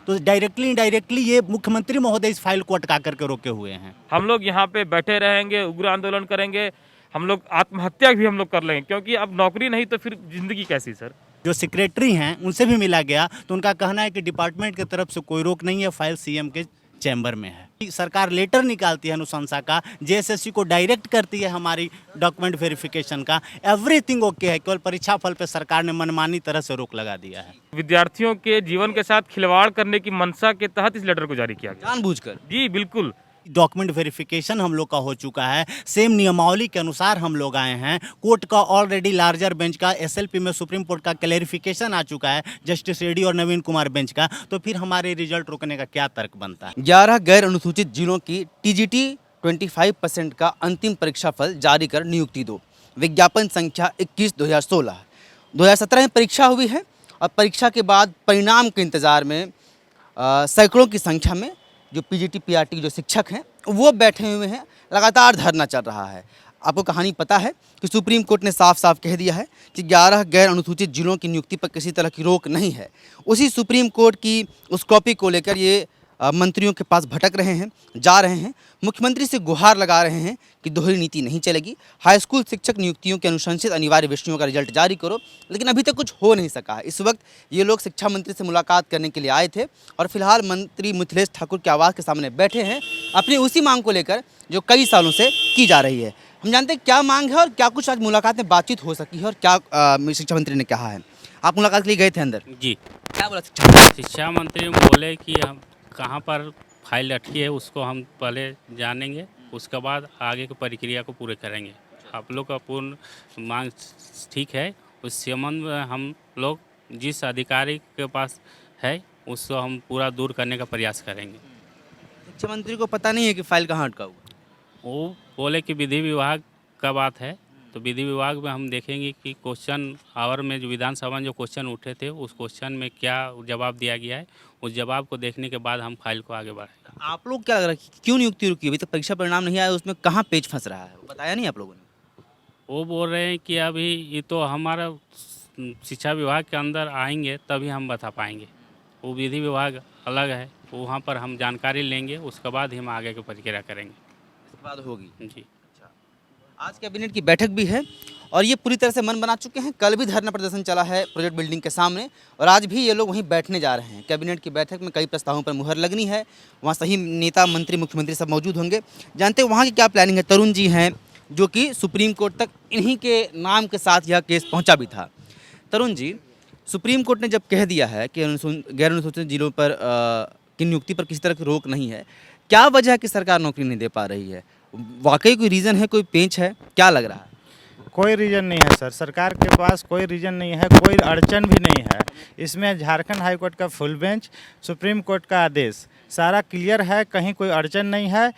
तो directly indirectly ये मुख्यमंत्री महोदय इस फाइल को अटका करके रोके हुए हैं। हम लोग यहाँ पे बैठे रहेंगे, उग्र आंदोलन करेंगे, हम लोग आत्महत्या भी हम लोग कर लेंगे, क्योंकि अब नौकरी नहीं तो फिर जिंदगी कैसी सर। जो सेक्रेटरी हैं उनसे भी मिला गया तो उनका कहना है कि डिपार्टमेंट की तरफ से कोई रोक नहीं है, फाइल सीएम के चैम्बर में है। सरकार लेटर निकालती है अनुशंसा का, जेएसएससी को डायरेक्ट करती है हमारी डॉक्यूमेंट वेरिफिकेशन का, एवरीथिंग ओके है, केवल परीक्षा फल पे सरकार ने मनमानी तरह से रोक लगा दिया है। विद्यार्थियों के जीवन के साथ खिलवाड़ करने की मंशा के तहत इस लेटर को जारी किया गया, जानबूझकर। जी बिल्कुल। डॉक्यूमेंट वेरिफिकेशन हम लोग का हो चुका है, सेम नियमावली के अनुसार हम लोग आए हैं। कोर्ट का ऑलरेडी लार्जर बेंच का एसएलपी में सुप्रीम कोर्ट का क्लैरिफिकेशन आ चुका है, जस्टिस रेड्डी और नवीन कुमार बेंच का, तो फिर हमारे रिजल्ट रोकने का क्या तर्क बनता है। 11 गैर अनुसूचित जिलों की टीजीटी 25% का अंतिम परीक्षा फल जारी कर नियुक्ति दो। विज्ञापन संख्या 21/2016। 2017 में परीक्षा हुई है और परीक्षा के बाद परिणाम के इंतज़ार में सैकड़ों की संख्या में जो पीजीटी पीआरटी के जो शिक्षक हैं वो बैठे हुए हैं, लगातार धरना चल रहा है। आपको कहानी पता है कि सुप्रीम कोर्ट ने साफ साफ कह दिया है कि 11 गैर अनुसूचित जिलों की नियुक्ति पर किसी तरह की रोक नहीं है। उसी सुप्रीम कोर्ट की उस कॉपी को लेकर ये मंत्रियों के पास भटक रहे हैं, जा रहे हैं, मुख्यमंत्री से गुहार लगा रहे हैं कि दोहरी नीति नहीं चलेगी, हाई स्कूल शिक्षक नियुक्तियों के अनुशंसित अनिवार्य विषयों का रिजल्ट जारी करो। लेकिन अभी तक कुछ हो नहीं सका है। इस वक्त ये लोग शिक्षा मंत्री से मुलाकात करने के लिए आए थे और फिलहाल मंत्री मिथिलेश ठाकुर के आवास के सामने बैठे हैं अपनी उसी मांग को लेकर जो कई सालों से की जा रही है। हम जानते हैं क्या मांग है और क्या कुछ आज मुलाकात में बातचीत हो सकी है और क्या शिक्षा मंत्री ने कहा है। आप मुलाकात के लिए गए थे अंदर, जी। क्या बोला शिक्षा मंत्री? शिक्षा मंत्री बोले कि हम कहाँ पर फाइल अटकी है उसको हम पहले जानेंगे, उसके बाद आगे की प्रक्रिया को पूरे करेंगे। आप लोग का पूर्ण मांग ठीक है, उस संबंध में हम लोग जिस अधिकारी के पास है उसको हम पूरा दूर करने का प्रयास करेंगे। शिक्षा मंत्री को पता नहीं है कि फाइल कहाँ अटका हुआ? वो बोले कि विधि विभाग का बात है, तो विधि विभाग में हम देखेंगे कि क्वेश्चन आवर में जो विधानसभा में जो क्वेश्चन उठे थे उस क्वेश्चन में क्या जवाब दिया गया है, उस जवाब को देखने के बाद हम फाइल को आगे बढ़ाएंगे। आप लोग क्या लग रहा है कि क्यों नियुक्ति रुकी? अभी तक परीक्षा परिणाम नहीं आया, उसमें कहाँ पेच फंस रहा है, बताया नहीं आप लोगों ने? वो बोल रहे हैं कि अभी ये तो हमारा शिक्षा विभाग के अंदर आएंगे तभी हम बता पाएंगे, वो विधि विभाग अलग है, वहाँ पर हम जानकारी लेंगे, उसके बाद ही हम आगे की प्रक्रिया करेंगे। इसके बाद होगी जी। आज कैबिनेट की बैठक भी है और ये पूरी तरह से मन बना चुके हैं। कल भी धरना प्रदर्शन चला है प्रोजेक्ट बिल्डिंग के सामने और आज भी ये लोग वहीं बैठने जा रहे हैं। कैबिनेट की बैठक में कई प्रस्तावों पर मुहर लगनी है, वहाँ सही नेता मंत्री मुख्यमंत्री सब मौजूद होंगे। जानते हैं वहाँ की क्या प्लानिंग है? तरुण जी हैं जो कि सुप्रीम कोर्ट तक इन्हीं के नाम के साथ यह केस पहुँचा भी था। तरुण जी, सुप्रीम कोर्ट ने जब कह दिया है कि गैर अनुसूचित जिलों पर की नियुक्ति पर किसी तरह की रोक नहीं है, क्या वजह है कि सरकार नौकरी नहीं दे पा रही है? वाकई कोई रीज़न है, कोई पेंच है, क्या लग रहा है? कोई रीज़न नहीं है सर, सरकार के पास कोई रीज़न नहीं है, कोई अड़चन भी नहीं है। इसमें झारखंड हाई कोर्ट का फुल बेंच, सुप्रीम कोर्ट का आदेश सारा क्लियर है, कहीं कोई अड़चन नहीं है।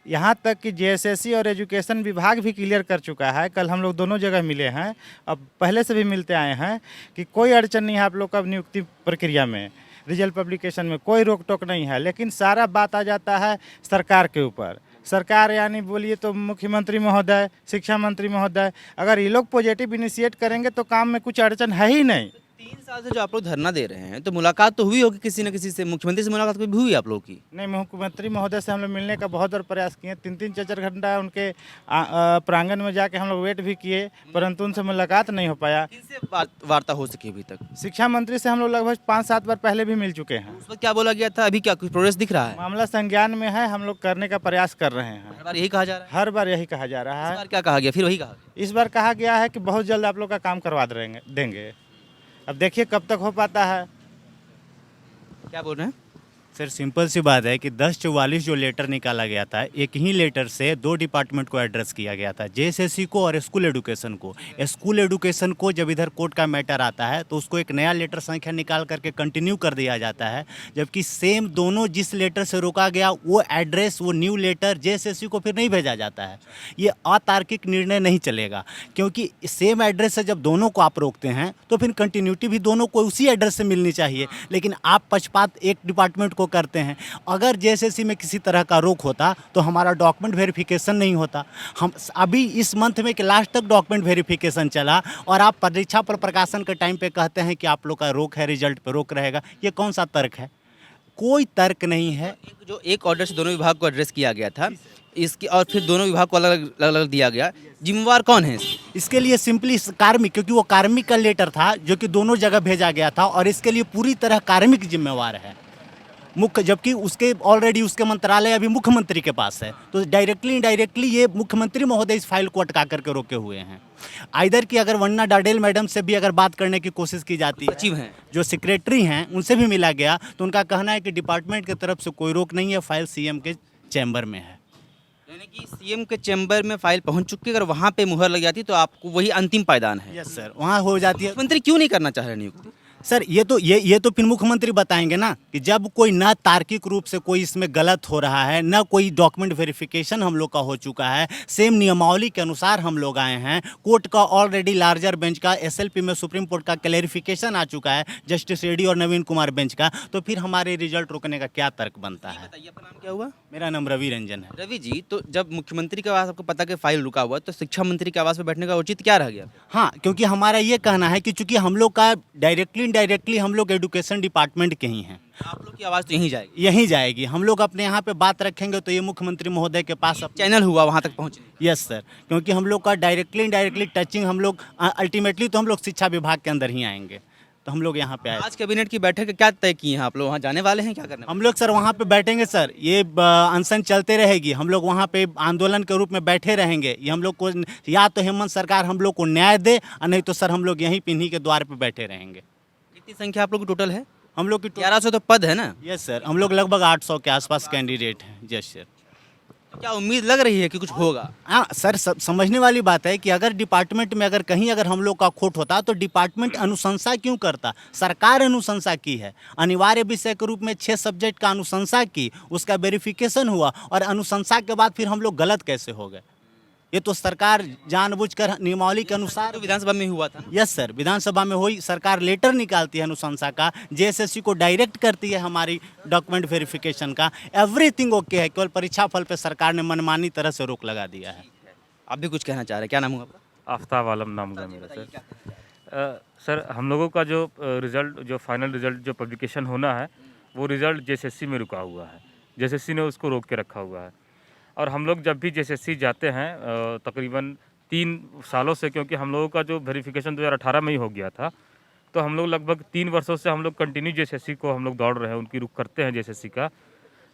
यहाँ तक कि जेएसएससी और एजुकेशन विभाग भी क्लियर कर चुका है। कल हम लोग दोनों जगह मिले हैं, अब पहले से भी मिलते आए हैं कि कोई अड़चन नहीं है आप लोग का नियुक्ति प्रक्रिया में, रिजल्ट पब्लिकेशन में कोई रोक टोक नहीं है। लेकिन सारा बात आ जाता है सरकार के ऊपर। सरकार यानी बोलिए तो मुख्यमंत्री महोदय, शिक्षा मंत्री महोदय, अगर ये लोग पॉजिटिव इनिशिएट करेंगे तो काम में कुछ अड़चन है ही नहीं। 3 साल से जो आप लोग धरना दे रहे हैं तो मुलाकात तो हुई होगी किसी न किसी से, मुख्यमंत्री से मुलाकात भी हुई आप लोग की? नहीं, मुख्यमंत्री महोदय से हम लोग मिलने का बहुत बार प्रयास किए, 3-3 4-4 घंटा उनके प्रांगण में जाके हम लोग वेट भी किए, परंतु उनसे मुलाकात नहीं हो पाया। किनसे वार्ता हो सकी अभी तक? शिक्षा मंत्री से हम लोग लगभग 5-7 बार पहले भी मिल चुके हैं। उस वक्त क्या बोला गया था? अभी क्या कुछ प्रोग्रेस दिख रहा है? मामला संज्ञान में है, हम लोग करने का प्रयास कर रहे हैं। हर बार यही कहा जा रहा है? हर बार यही कहा जा रहा इस है। बार क्या कहा गया? फिर वही कहा गया? इस बार कहा गया है कि बहुत जल्द आप लोग का काम करवा देंगे। अब देखिए कब तक हो पाता है। क्या बोल रहे हैं? सर सिंपल सी बात है कि 1044 जो लेटर निकाला गया था, एक ही लेटर से 2 डिपार्टमेंट को एड्रेस किया गया था, जेएसएससी को और स्कूल एडुकेशन को। स्कूल एडुकेशन को जब इधर कोर्ट का मैटर आता है तो उसको एक नया लेटर संख्या निकाल करके कंटिन्यू कर दिया जाता है, जबकि सेम दोनों जिस लेटर से रोका गया वो एड्रेस, वो न्यू लेटर जेएसएससी को फिर नहीं भेजा जाता है। ये अतार्किक निर्णय नहीं चलेगा, क्योंकि सेम एड्रेस से जब दोनों को आप रोकते हैं तो फिर कंटिन्यूटी भी दोनों को उसी एड्रेस से मिलनी चाहिए। लेकिन आप पक्षपात एक डिपार्टमेंट को करते हैं। अगर जेएसएससी में किसी तरह का रोक होता तो हमारा डॉक्यूमेंट वेरिफिकेशन नहीं होता। हम अभी इस मंथ में कि लास्ट तक डॉक्यूमेंट वेरिफिकेशन चला और आप परीक्षा पर प्रकाशन के टाइम पे कहते हैं कि आप लोग का रोक है, रिजल्ट पे रोक रहेगा। ये कौन सा तर्क है? कोई तर्क नहीं है। जो एक ऑर्डर से दोनों विभाग को एड्रेस किया गया था, इसकी और फिर दोनों विभाग को अलग अलग दिया गया, जिम्मेवार कौन है इसके? इसके लिए सिंपली कार्मिक, क्योंकि वो कार्मिक का लेटर था जो कि दोनों जगह भेजा गया था और इसके लिए पूरी तरह कार्मिक जिम्मेवार है मुख्य, जबकि उसके ऑलरेडी उसके मंत्रालय अभी मुख्यमंत्री के पास है, तो डायरेक्टली इनडायरेक्टली ये मुख्यमंत्री महोदय इस फाइल को अटका करके रोके हुए हैं। आइदर कि अगर वन्ना डाडेल मैडम से भी अगर बात करने की कोशिश की जाती है, सचिव हैं जो सेक्रेटरी हैं उनसे भी मिला गया, तो उनका कहना है कि डिपार्टमेंट की तरफ से कोई रोक नहीं है, फाइल सीएम के चैम्बर में है। यानी कि सीएम के चैम्बर में फाइल पहुंच चुकी है, अगर वहां पे मुहर लग जाती तो आपको वही अंतिम पायदान है। यस सर, वहाँ हो जाती है। मुख्यमंत्री क्यों नहीं करना चाह रहे नियुक्ति? सर ये तो फिर मुख्यमंत्री बताएंगे ना कि जब कोई ना तार्किक रूप से कोई इसमें गलत हो रहा है, ना कोई डॉक्यूमेंट वेरिफिकेशन हम लोग का हो चुका है, सेम नियमावली के अनुसार हम लोग आए हैं, कोर्ट का ऑलरेडी लार्जर बेंच का एसएलपी में सुप्रीम कोर्ट का क्लैरिफिकेशन आ चुका है, जस्टिस रेड्डी और नवीन कुमार बेंच का, तो फिर हमारे रिजल्ट रोकने का क्या तर्क बनता है। बताइए आपका नाम क्या हुआ? मेरा नाम रवि रंजन है। रवि जी, तो जब मुख्यमंत्री के आवास आपको पता कि फाइल रुका हुआ, तो शिक्षा मंत्री के आवास पे बैठने का उचित क्या रह गया? हाँ, क्योंकि हमारा ये कहना है कि चूंकि हम लोग का डायरेक्टली हम लोग एजुकेशन डिपार्टमेंट के ही हैं, आप लोग की आवाज़ तो यहीं जाएगी। यहीं जाएगी। हम लोग अपने यहाँ पे बात रखेंगे तो ये मुख्यमंत्री महोदय के पास चैनल हुआ वहाँ तक पहुँचने। यस सर, क्योंकि हम लोग का डायरेक्टली इनडायरेक्टली टचिंग, हम लोग अल्टीमेटली तो हम लोग शिक्षा विभाग के अंदर ही आएंगे, तो हम लोग यहाँ पे आए। आज कैबिनेट की बैठक क्या तय की है आप लोग? वहाँ जाने वाले हैं, क्या करने? हम लोग सर वहाँ पे बैठेंगे सर, ये अनशन चलते रहेगी, हम लोग वहाँ पे आंदोलन के रूप में बैठे रहेंगे। ये हम लोग को या तो हेमंत सरकार हम लोग को न्याय दे और नहीं तो सर हम लोग यहीं पिन्ही के द्वार पे बैठे रहेंगे। कितनी संख्या आप लोग की टोटल है? हम लोग की 1100 तो पद है ना? यस सर, हम लोग लगभग 800 के आसपास कैंडिडेट हैं। Yes sir. तो क्या उम्मीद लग रही है कि कुछ होगा? हाँ सर, समझने वाली बात है कि अगर डिपार्टमेंट में अगर कहीं अगर हम लोग का खोट होता तो डिपार्टमेंट अनुशंसा क्यों करता? सरकार अनुशंसा की है, अनिवार्य विषय के रूप में 6 सब्जेक्ट का अनुशंसा की, उसका वेरिफिकेशन हुआ और अनुशंसा के बाद फिर हम लोग गलत कैसे हो गए? ये तो सरकार जानबूझकर नियमावली के अनुसार। तो विधानसभा में हुआ था। यस सर, विधानसभा में हुई, सरकार लेटर निकालती है अनुशंसा का, जेएसएससी को डायरेक्ट करती है हमारी डॉक्यूमेंट वेरिफिकेशन का, एवरीथिंग ओके है, केवल परीक्षा फल पे सरकार ने मनमानी तरह से रोक लगा दिया है। आप भी कुछ कहना चाह रहे हैं, क्या नाम हुआ आपका? आफ्ताब आलम नाम है मेरा सर। सर हम लोगों का जो रिज़ल्ट, जो फाइनल रिज़ल्ट जो पब्लिकेशन होना है, वो रिज़ल्ट जेएसएससी में रुका हुआ है। जेएसएससी ने उसको रोक के रखा हुआ है और हम लोग जब भी जेएसएससी जाते हैं तकरीबन 3 सालों से, क्योंकि हम लोगों का जो वेरिफिकेशन 2018 में ही हो गया था, तो हम लोग लगभग 3 वर्षों से हम लोग कंटिन्यू जेएसएससी को हम लोग दौड़ रहे हैं, उनकी रुख करते हैं जेएसएससी का।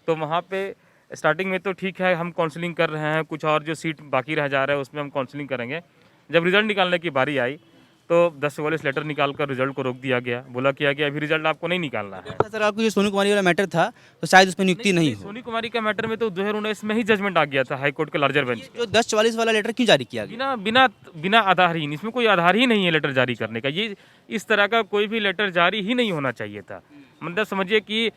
तो वहाँ पे स्टार्टिंग में तो ठीक है, हम काउंसलिंग कर रहे हैं, कुछ और जो सीट बाकी रह जा रहा है उसमें हम काउंसलिंग करेंगे। जब रिज़ल्ट निकालने की बारी आई तो 1044 लेटर निकाल कर रिजल्ट को रोक दिया गया, बोला किया कि अभी रिजल्ट आपको नहीं निकालना है। सर आपको जो सोनू कुमारी वाला मैटर था, तो शायद उसमें नियुक्ति नहीं हो। सोनी कुमारी का मैटर में तो 2019 में ही जजमेंट आ गया था हाई कोर्ट के लार्जर बेंच। जो 1044 वाला लेटर क्यों जारी किया गया? बिना बिना बिना आधारहीन, इसमें कोई आधार ही नहीं है लेटर जारी करने का। ये इस तरह का कोई भी लेटर जारी ही नहीं होना चाहिए था। मतलब समझिए कि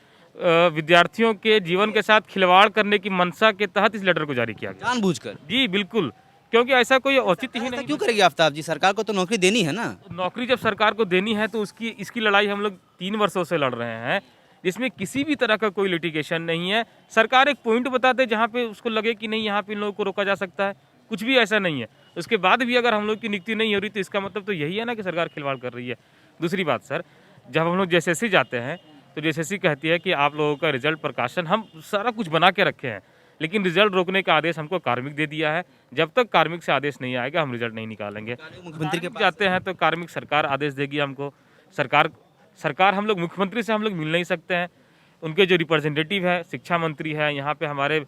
विद्यार्थियों के जीवन के साथ खिलवाड़ करने की मंशा के तहत इस लेटर को जारी किया गया। जानबूझकर? जी बिल्कुल, क्योंकि ऐसा कोई औचित्य ही ऐसा नहीं। क्यों करेगी आफ्ताब जी? सरकार को तो नौकरी देनी है ना। नौकरी जब सरकार को देनी है तो इसकी लड़ाई हम लोग 3 वर्षों से लड़ रहे हैं, जिसमें किसी भी तरह का कोई लिटिगेशन नहीं है। सरकार एक पॉइंट बताते जहाँ पे उसको लगे कि नहीं यहाँ पे इन लोगों को रोका जा सकता है, कुछ भी ऐसा नहीं है। उसके बाद भी अगर हम लोग की नियुक्ति नहीं हो रही तो इसका मतलब तो यही है ना कि सरकार खिलवाड़ कर रही है। दूसरी बात सर, जब हम लोग जेएसएससी जाते हैं तो जेएसएससी कहती है कि आप लोगों का रिजल्ट प्रकाशन हम सारा कुछ बना के रखे हैं, लेकिन रिजल्ट रोकने का आदेश हमको कार्मिक दे दिया है। जब तक कार्मिक से आदेश नहीं आएगा हम रिजल्ट नहीं निकालेंगे। मुख्यमंत्री के पास जाते हैं तो कार्मिक सरकार आदेश देगी हमको। सरकार हम लोग मुख्यमंत्री से हम लोग मिल नहीं सकते हैं। उनके जो रिप्रेजेंटेटिव है, शिक्षा मंत्री है, यहाँ पे हमारे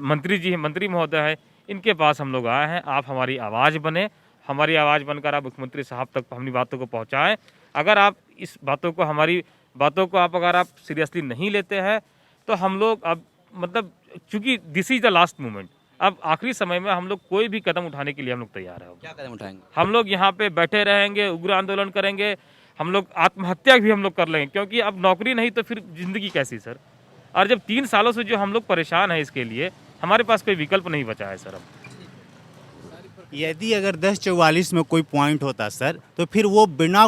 मंत्री जी हैं, मंत्री महोदय है, इनके पास हम लोग आए हैं। आप हमारी आवाज़ बने, हमारी आवाज़ बनकर आप मुख्यमंत्री साहब तक अपनी बातों को पहुँचाएँ। अगर आप इस बातों को, हमारी बातों को अगर आप सीरियसली नहीं लेते हैं तो हम लोग अब मतलब चूँकि this is the last moment, अब आखिरी समय में हम लोग कोई भी कदम उठाने के लिए हम लोग तैयार हैं। क्या कदम उठाएंगे? हम लोग यहाँ पे बैठे रहेंगे, उग्र आंदोलन करेंगे, हम लोग आत्महत्या भी हम लोग कर लेंगे, क्योंकि अब नौकरी नहीं तो फिर ज़िंदगी कैसी सर। और जब 3 सालों से जो हम लोग परेशान हैं, इसके लिए हमारे पास कोई विकल्प नहीं बचा है सर। अब यदि अगर 1044 में कोई पॉइंट होता सर, तो फिर वो बिना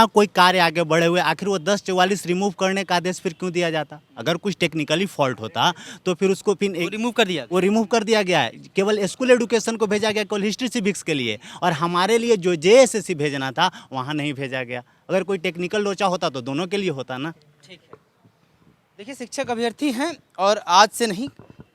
कोई कार्य आगे बढ़े हुए आखिर वो 1044 रिमूव करने का आदेश फिर क्यों दिया जाता? अगर कुछ टेक्निकली फॉल्ट होता तो फिर उसको फिर रिमूव कर दिया। वो रिमूव कर दिया गया है। केवल स्कूल एजुकेशन को भेजा गया, केवल हिस्ट्री सिविक्स के लिए, और हमारे लिए जो जेएसएससी भेजना था वहाँ नहीं भेजा गया। अगर कोई टेक्निकल लोचा होता तो दोनों के लिए होता ना। ठीक है, देखिए, शिक्षक अभ्यर्थी हैं और आज से नहीं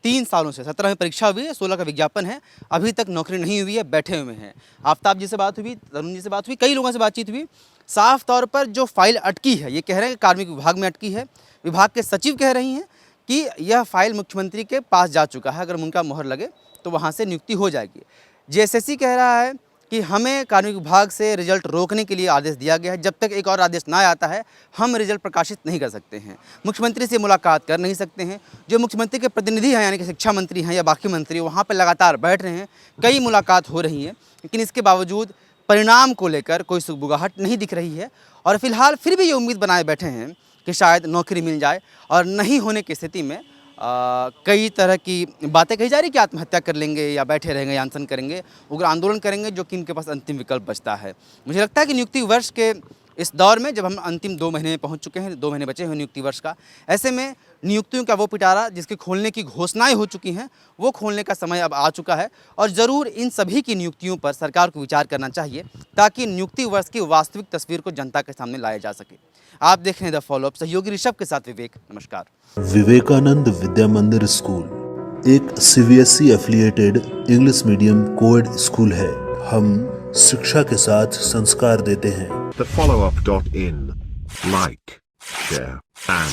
3 सालों से 17 में परीक्षा हुई है, 16 का विज्ञापन है, अभी तक नौकरी नहीं हुई है, बैठे हुए हैं। आफ्ताब जी से बात हुई, तरुण जी से बात हुई, कई लोगों से बातचीत हुई। साफ तौर पर जो फाइल अटकी है, ये कह रहे हैं कि कार्मिक विभाग में अटकी है। विभाग के सचिव कह रही हैं कि यह फाइल मुख्यमंत्री के पास जा चुका है, अगर उनका मोहर लगे तो वहाँ से नियुक्ति हो जाएगी। जेएसएससी कह रहा है कि हमें कार्मिक विभाग से रिजल्ट रोकने के लिए आदेश दिया गया है, जब तक एक और आदेश ना आता है हम रिजल्ट प्रकाशित नहीं कर सकते हैं, मुख्यमंत्री से मुलाकात कर नहीं सकते हैं। जो मुख्यमंत्री के प्रतिनिधि हैं यानी कि शिक्षा मंत्री हैं या बाकी मंत्री, वहाँ पर लगातार बैठ रहे हैं, कई मुलाकात हो रही हैं, लेकिन इसके बावजूद परिणाम को लेकर कोई सुगबुगाहट नहीं दिख रही है। और फिलहाल फिर भी ये उम्मीद बनाए बैठे हैं कि शायद नौकरी मिल जाए, और नहीं होने की स्थिति में कई तरह की बातें कही जा रही कि आत्महत्या कर लेंगे या बैठे रहेंगे या अनशन करेंगे, उग्र आंदोलन करेंगे, जो कि इनके पास अंतिम विकल्प बचता है। मुझे लगता है कि नियुक्ति वर्ष के इस दौर में जब हम अंतिम 2 महीने में पहुंच चुके हैं, 2 महीने बचे हुए नियुक्ति वर्ष का, ऐसे में नियुक्तियों का वो पिटारा जिसके खोलने की घोषणाएं हो चुकी हैं, वो खोलने का समय अब आ चुका है। और ज़रूर इन सभी की नियुक्तियों पर सरकार को विचार करना चाहिए, ताकि नियुक्ति वर्ष की वास्तविक तस्वीर को जनता के सामने लाया जा सके। आप देख रहे हैं द फॉलोअप, सहयोगी ऋषभ के साथ विवेक। नमस्कार। विवेकानंद विद्या मंदिर स्कूल एक CBSE affiliated English medium coed school है। हम शिक्षा के साथ संस्कार देते हैं। thefollowup.in. Like, share, and